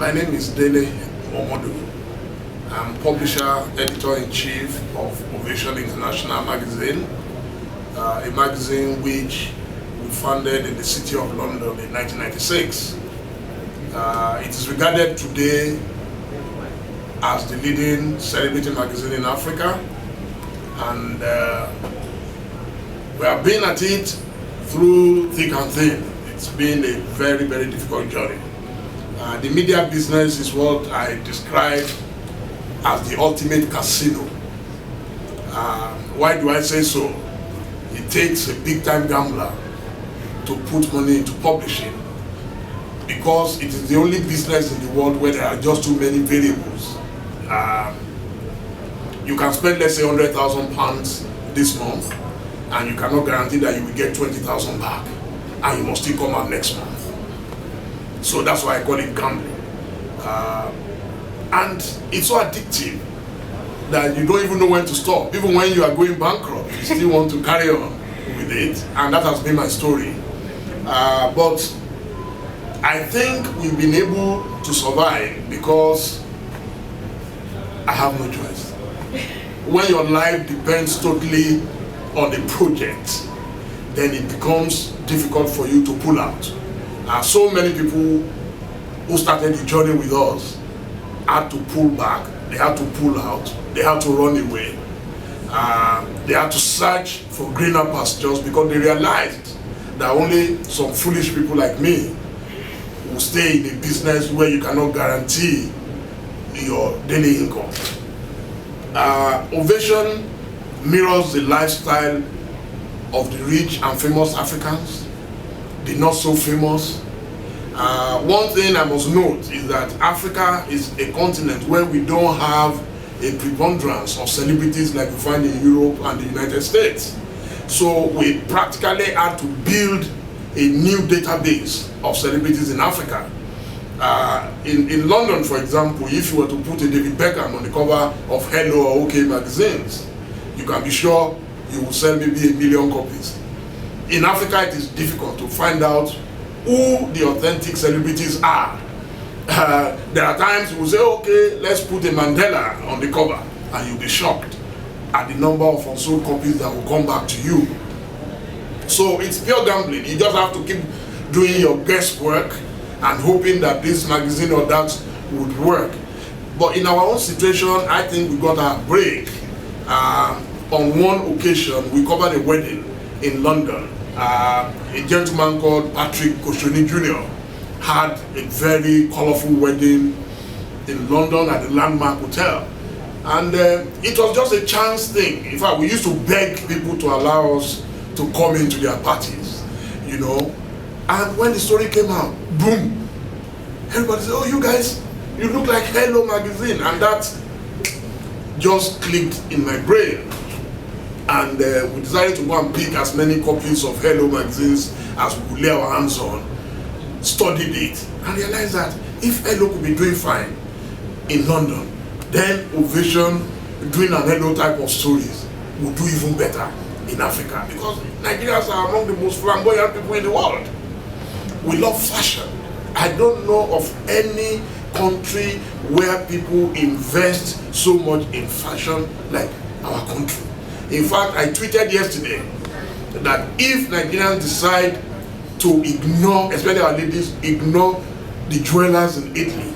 My name is Dele Momodu. I'm publisher, editor-in-chief of Ovation International magazine, a magazine which we founded in the city of London in 1996. It is regarded today as the leading celebrity magazine in Africa, and we have been at it through thick and thin. It's been a very, very difficult journey. The media business is what I describe as the ultimate casino. Why do I say so? It takes a big-time gambler to put money into publishing, because it is the only business in the world where there are just too many variables. You can spend, let's say, £100,000 this month, and you cannot guarantee that you will get 20,000 back, and you must still come out next month. So that's why I call it gambling. And it's so addictive that you don't even know when to stop. Even when you are going bankrupt, you still want to carry on with it, and that has been my story. But I think we've been able to survive because I have no choice. When your life depends totally on a project, then it becomes difficult for you to pull out. So many people who started the journey with us had to pull back, they had to pull out, they had to run away. They had to search for greener pastures because they realized that only some foolish people like me will stay in a business where you cannot guarantee your daily income. Ovation mirrors the lifestyle of the rich and famous Africans, the not so famous. One thing I must note is that Africa is a continent where we don't have a preponderance of celebrities like we find in Europe and the United States. So we practically had to build a new database of celebrities in Africa. In London, for example, if you were to put a David Beckham on the cover of Hello or OK magazines, you can be sure you will sell maybe 1 million copies. In Africa, it is difficult to find out who the authentic celebrities are. There are times you will say, okay, let's put a Mandela on the cover, and you'll be shocked at the number of unsold copies that will come back to you. So it's pure gambling. You just have to keep doing your guesswork and hoping that this magazine or that would work. But in our own situation, I think we got our break. On one occasion, we covered a wedding in London. A gentleman called Patrick Koshoni Jr. had a very colorful wedding in London at the Landmark Hotel. And it was just a chance thing. In fact, we used to beg people to allow us to come into their parties, you know. And when the story came out, boom, everybody said, oh, you guys, you look like Hello magazine. And that just clicked in my brain. And we decided to go and pick as many copies of Hello magazines as we could lay our hands on, studied it, and realized that if Hello could be doing fine in London, then Ovation doing an Hello type of stories would do even better in Africa, because Nigerians are among the most flamboyant people in the world. We love fashion. I don't know of any country where people invest so much in fashion like our country. In fact, I tweeted yesterday that if Nigerians decide to ignore, especially our ladies, ignore the jewelers in Italy,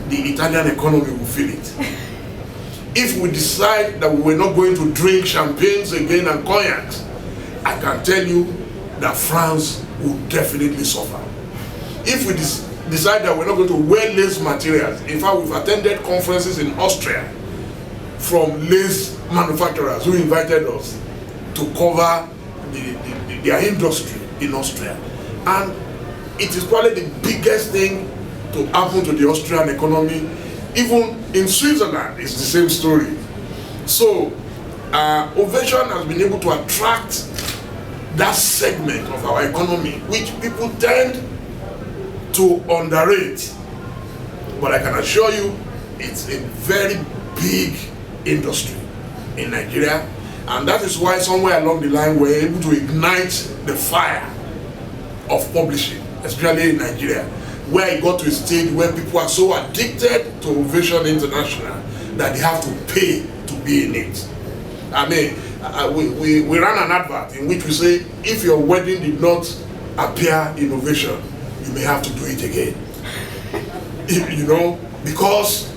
the Italian economy will feel it. If we decide that we're not going to drink champagnes again and cognacs, I can tell you that France will definitely suffer. If we decide that we're not going to wear lace materials, in fact, we've attended conferences in Austria from lace manufacturers who invited us to cover their industry in Austria. And it is probably the biggest thing to happen to the Austrian economy. Even in Switzerland, it's the same story. So Ovation has been able to attract that segment of our economy, which people tend to underrate. But I can assure you, it's a very big industry in Nigeria, and that is why somewhere along the line we're able to ignite the fire of publishing, especially in Nigeria. where it got to a stage where people are so addicted to Ovation International that they have to pay to be in it. I mean, we ran an advert in which we say, if your wedding did not appear in Ovation, you may have to do it again. You know, because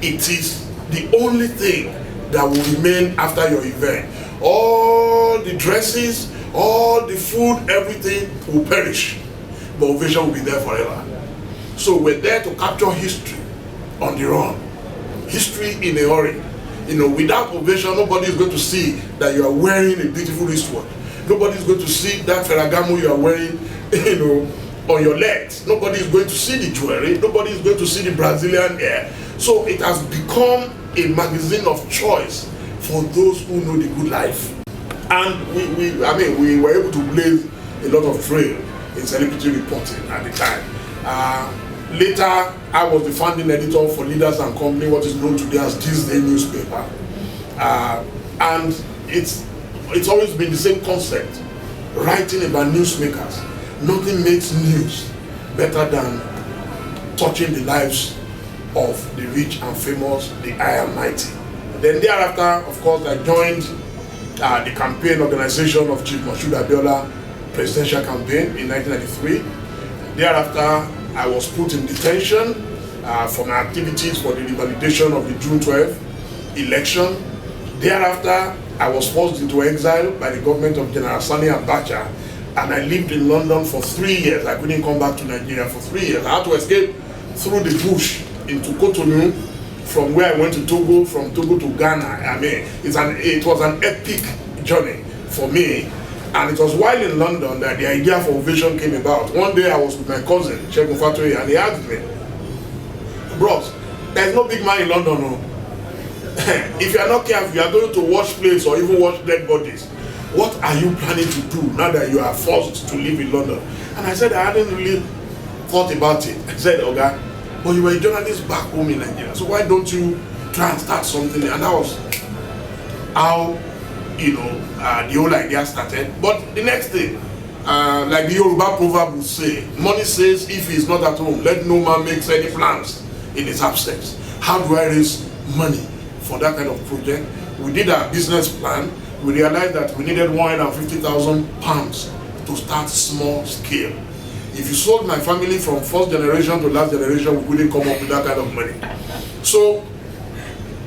it is the only thing that will remain after your event. All the dresses, all the food, everything will perish, but Ovation will be there forever. So we're there to capture history on the run, history in a hurry. You know, without Ovation, nobody is going to see that you are wearing a beautiful wristwatch. Nobody is going to see that Ferragamo you are wearing, you know, on your legs. Nobody is going to see the jewelry. Nobody is going to see the Brazilian hair. So it has become a magazine of choice for those who know the good life. And we were able to blaze a lot of trail in celebrity reporting at the time. Later, I was the founding editor for Leaders and Company, what is known today as This Day newspaper. And it's always been the same concept, writing about newsmakers. Nothing makes news better than touching the lives of the rich and famous, the high and mighty. Then thereafter, of course, I joined the campaign organization of Chief Moshood Abiola presidential campaign in 1993. Thereafter, I was put in detention for my activities for the revalidation of the June 12th election. Thereafter, I was forced into exile by the government of General Sani Abacha, and I lived in London for 3 years. I couldn't come back to Nigeria for 3 years. I had to escape through the bush into Cotonou, from where I went to Togo, from Togo to Ghana. I mean, it was an epic journey for me. And it was while in London that the idea for Ovation came about. One day I was with my cousin, Shegun Fatoye, and he asked me, "Bros, there's no big man in London, no. If you are not careful, you are going to wash plates or even wash dead bodies. What are you planning to do now that you are forced to live in London?" And I said, I hadn't really thought about it. I said, "Okay, but you were a journalist back home in Nigeria, so why don't you try and start something?" And that was how, you know, the whole idea started. But the next thing, like the Yoruba proverb would say, money says, if he is not at home, let no man make any plans in his absence. How do I raise money for that kind of project? We did our business plan. We realized that we needed £150,000 to start small scale. If you sold my family from first generation to last generation, we couldn't come up with that kind of money. So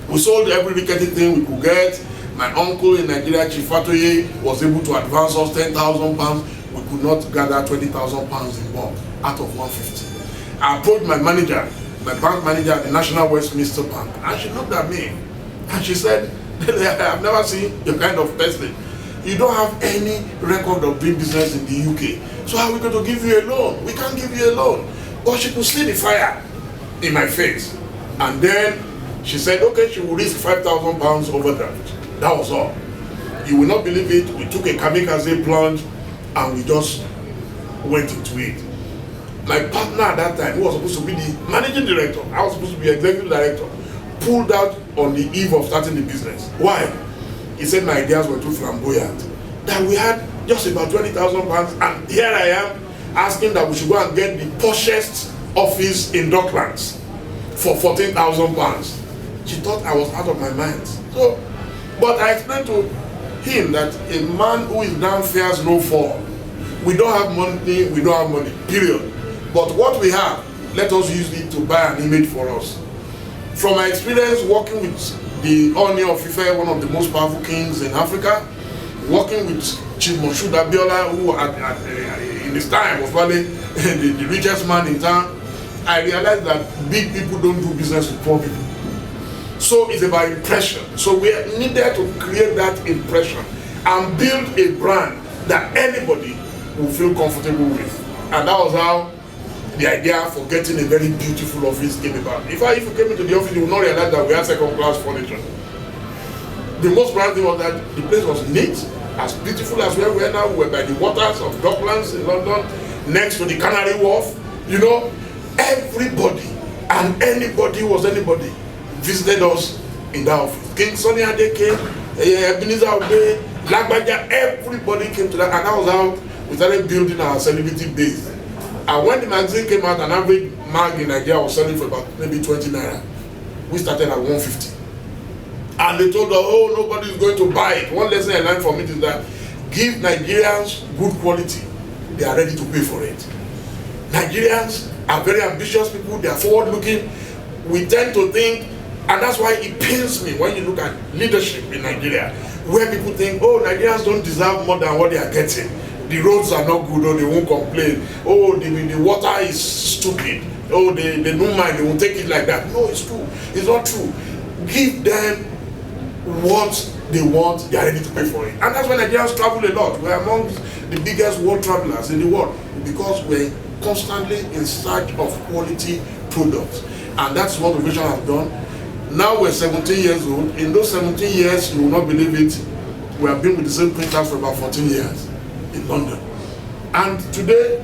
we sold every rickety thing we could get. My uncle in Nigeria, Chief Fatoye, was able to advance us £10,000. We could not gather £20,000 in bulk out of 150. I approached my manager, my bank manager at the National Westminster Bank, and she looked at me and she said, "I've never seen your kind of person. You don't have any record of doing business in the UK. So how are we going to give you a loan? We can't give you a loan." But she could see the fire in my face. And then she said, okay, she will risk £5,000 overdraft. That was all. You will not believe it. We took a kamikaze plunge and we just went into it. My partner at that time, who was supposed to be the managing director, I was supposed to be executive director, pulled out on the eve of starting the business. Why? He said my ideas were too flamboyant. That we had just about £20,000, and here I am asking that we should go and get the poshest office in Docklands for £14,000. She thought I was out of my mind. So, but I explained to him that a man who is down fears no fall. We don't have money, we don't have money, period. But what we have, let us use it to buy an image for us. From my experience working with the Oni of Ife, one of the most powerful kings in Africa, working with Chief Moshood Abiola, who in his time was probably the richest man in town, I realized that big people don't do business with poor people. So it's about impression. So we needed to create that impression and build a brand that anybody will feel comfortable with. And that was how the idea for getting a very beautiful office came about. In fact, if you came into the office, you will not realize that we had second-class furniture. The most important thing was that the place was neat, as beautiful as where we are now. We were by the waters of Docklands in London, next to the Canary Wharf. You know, everybody and anybody was anybody visited us in that office. King Sani Ade came, Ebenezer Obey, Lagbaja, everybody came to that, and that was how we started building our celebrity base. And when the magazine came out, an average mag in Nigeria was selling for about maybe 20 naira. We started at 150. And they told us, oh, nobody is going to buy it. One lesson I learned from it is that give Nigerians good quality, they are ready to pay for it. Nigerians are very ambitious people, they are forward-looking. We tend to think, and that's why it pains me when you look at leadership in Nigeria, where people think, oh, Nigerians don't deserve more than what they are getting. The roads are not good, or they won't complain. Oh, the water is stupid. Oh, they don't mind, they won't take it like that. No, it's true. It's not true. Give them what they want, they are ready to pay for it. And that's why Nigerians travel a lot. We're among the biggest world travelers in the world because we're constantly in search of quality products. And that's what Ovation has done. Now we're 17 years old. In those 17 years, you will not believe it, we have been with the same printers for about 14 years in London. And today,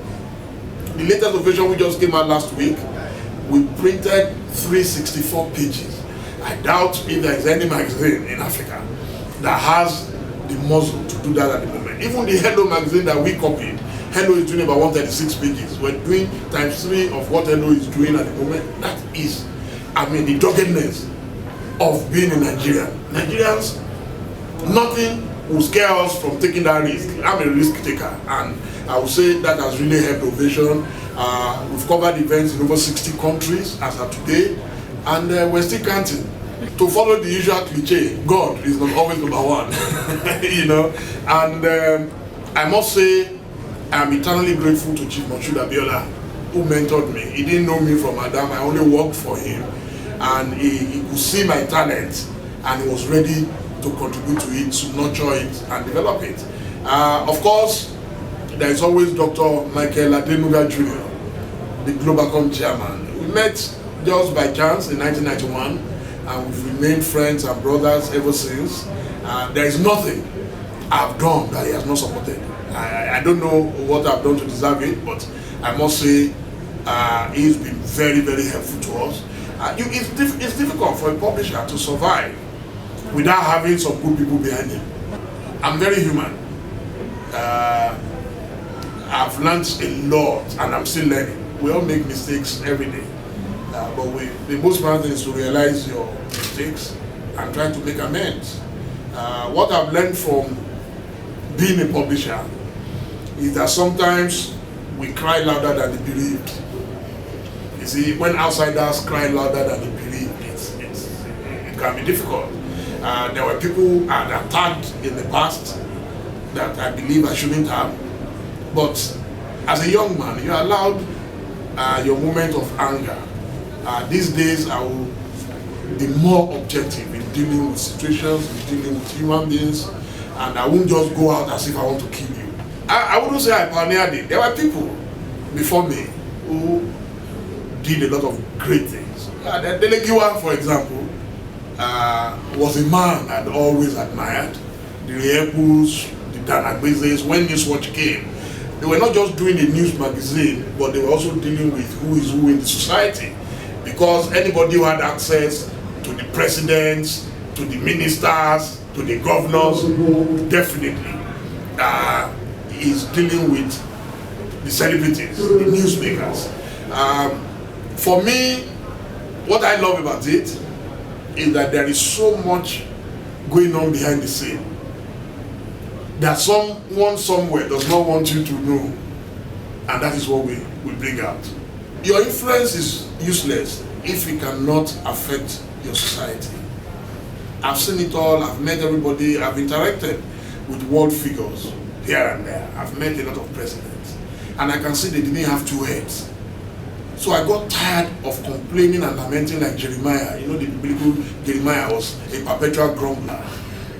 the latest Ovation we just came out last week, we printed 364 pages. I doubt if there is any magazine in Africa that has the muscle to do that at the moment. Even the Hello magazine that we copied, Hello is doing about 136 pages. We're doing ×3 of what Hello is doing at the moment. That is, I mean, the doggedness of being in Nigeria. Nigerians, nothing will scare us from taking that risk. I'm a risk taker, and I would say that has really helped Ovation. We've covered events in over 60 countries as of today, and we're still counting. To follow the usual cliche, God is not always number one, you know. And I must say, I'm eternally grateful to Chief Monshood Abiola, who mentored me. He didn't know me from Adam, I only worked for him. And he could see my talent, and he was ready to contribute to it, to nurture it, and develop it. Of course, there is always Dr. Michael Adenuga Jr., the Globacom chairman. We met just by chance in 1991, and we've remained friends and brothers ever since. There is nothing I've done that he has not supported. I don't know what I've done to deserve it, but I must say he's been very, very helpful to us. It's difficult for a publisher to survive without having some good people behind him. I'm very human. I've learned a lot, and I'm still learning. We all make mistakes every day. But the most important thing is to realize your mistakes and try to make amends. What I've learned from being a publisher is that sometimes we cry louder than the bereaved. You see, when outsiders cry louder than the bereaved, it can be difficult. There were people that attacked in the past that I believe I shouldn't have. But as a young man, you're allowed your moment of anger. These days, I will be more objective in dealing with situations, in dealing with human beings, and I won't just go out as if I want to kill you. I wouldn't say I pioneered it. There were people before me who did a lot of great things. Dele Momodu, for example, was a man I'd always admired. The Riepus, the Danagbezes, when Newswatch came, they were not just doing a news magazine, but they were also dealing with who is who in the society. Because anybody who had access to the presidents, to the ministers, to the governors, definitely is dealing with the celebrities, the newsmakers. For me, what I love about it is that there is so much going on behind the scene that someone somewhere does not want you to know, and that is what we bring out. Your influence is useless if it cannot affect your society. I've seen it all, I've met everybody, I've interacted with world figures here and there. I've met a lot of presidents, and I can see they didn't have two heads. So I got tired of complaining and lamenting like Jeremiah. You know, the biblical Jeremiah was a perpetual grumbler.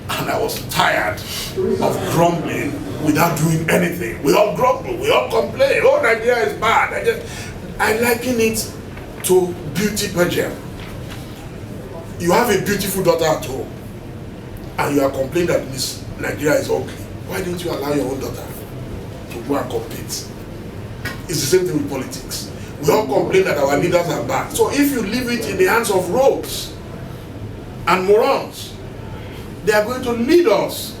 And I was tired of grumbling without doing anything. We all grumble, we all complain. Oh, Nigeria is bad. I liken it to beauty pageant. You have a beautiful daughter at home, and you are complaining that Miss Nigeria is ugly. Why didn't you allow your own daughter to go and compete? It's the same thing with politics. We all complain that our leaders are bad. So if you leave it in the hands of rogues and morons, they are going to lead us.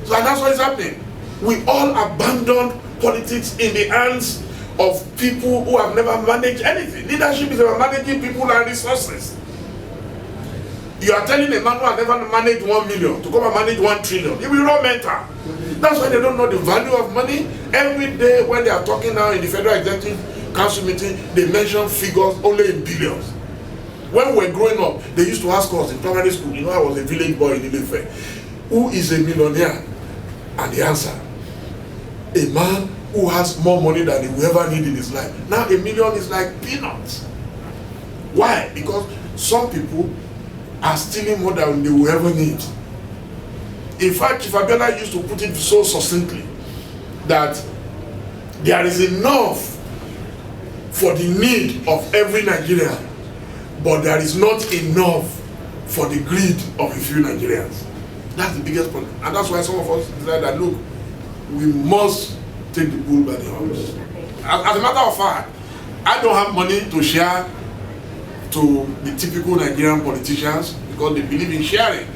So that's what is happening. We all abandoned politics in the hands of people who have never managed anything. Leadership is about managing people and resources. You are telling a man who has never managed 1 million to come and manage 1 trillion. He will run mental. That's why they don't know the value of money. Every day when they are talking now in the Federal Executive Council meeting, they mention figures only in billions. When we were growing up, they used to ask us in primary school, you know, I was a village boy in Ilefe, who is a millionaire? And the answer, a man who has more money than he will ever need in his life. Now $1 million is like peanuts. Why? Because some people are stealing more than they will ever need. In fact, Chief Abiola used to put it so succinctly that there is enough for the need of every Nigerian, but there is not enough for the greed of a few Nigerians. That's the biggest problem. And that's why some of us decide that, look, we must take the bull by the horns. As a matter of fact, I don't have money to share to the typical Nigerian politicians because they believe in sharing.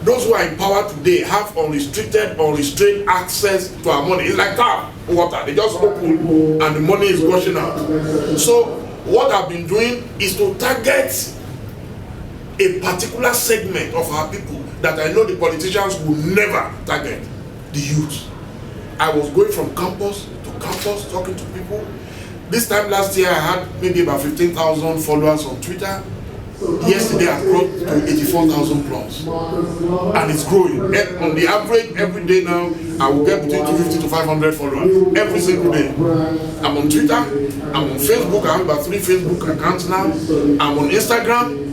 Those who are in power today have unrestricted, unrestrained access to our money. It's like tap water. They just open and the money is gushing out. So what I've been doing is to target a particular segment of our people that I know the politicians will never target, the youth. I was going from campus to campus talking to people. This time last year I had maybe about 15,000 followers on Twitter. Yesterday I crossed to 84,000 plus. And it's growing. On the average, every day now, I will get between 250 to 500 followers. Every single day. I'm on Twitter, I'm on Facebook, I have about 3 Facebook accounts now. I'm on Instagram.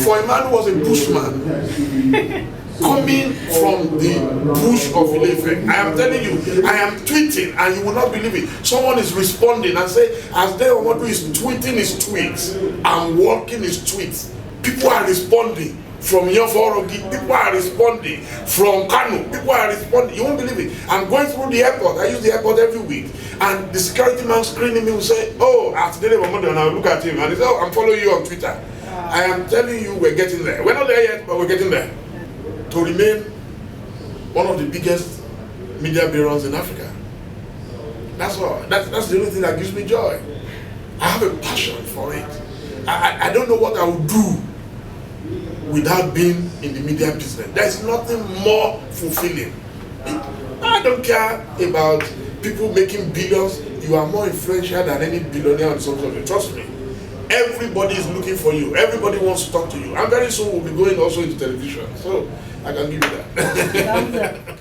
For a man who was a bushman, coming from the bush of Ilefe, I am telling you, I am tweeting and you will not believe it. Someone is responding and say, as Dele Momodu is tweeting his tweets and walking his tweets, people are responding. From Yoforogi, people are responding. From Kano, people are responding. You won't believe it. I'm going through the airport. I use the airport every week. And the security man screening me will say, oh, at Dele Momodu, and I'll look at him. And he says, oh, I'm following you on Twitter. I am telling you, we're getting there. We're not there yet, but we're getting there. To remain one of the biggest media bureaus in Africa. That's all. That's the only thing that gives me joy. I have a passion for it. I don't know what I would do without being in the media business. There's nothing more fulfilling. I don't care about people making billions. You are more influential than any billionaire on social media. Trust me. Everybody is looking for you. Everybody wants to talk to you. And very soon we'll be going also into television. So I can give you that.